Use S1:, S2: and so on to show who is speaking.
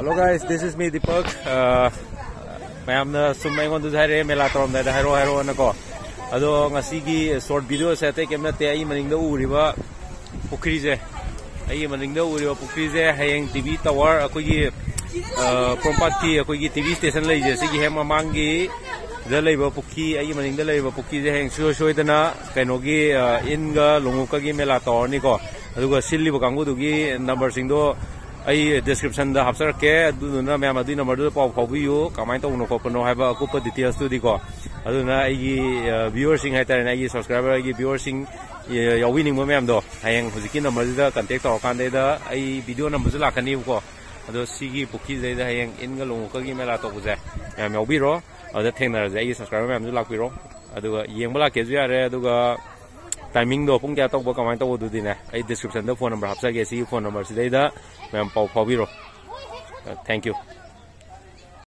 S1: Hello guys, this is me Deepak. Mayamna sum maingon du haire mela torom da hairo na ko. Ado ngasi short video se te kemna te ai maning da uriba pukri je. Ai maning da uriba pukri je hayeng TV tower akoi gi property akoi gi TV station lai je sigi hem amangi da leiba pukki ai maning da leiba pukki je heng shoi dana kaino gi inga longu ka gi mela tower ni ko. Aduga silli ba kangu du gi number sing do ai description da hapsar ke aduna me amadi number do pau pau biu kamai to no ko no haba ko details tu di ko aduna ai gi viewers sing hai ta ai gi subscriber ai gi viewers sing yawi ning mo me am do hayeng hujiki number da contact to kan da ai video number la kan ni ko ado sigi pukki dai da hayeng inga longu ka gi mela to buje yam yawi ro ada thengna ja ai subscriber me am du lak pi ro aduga yeng bala ke ju ya re aduga timing do pung kya to ba kamai to du di na ai description da phone number hapsa ge si phone number si dai da ma'am पाव पावी रो thank you.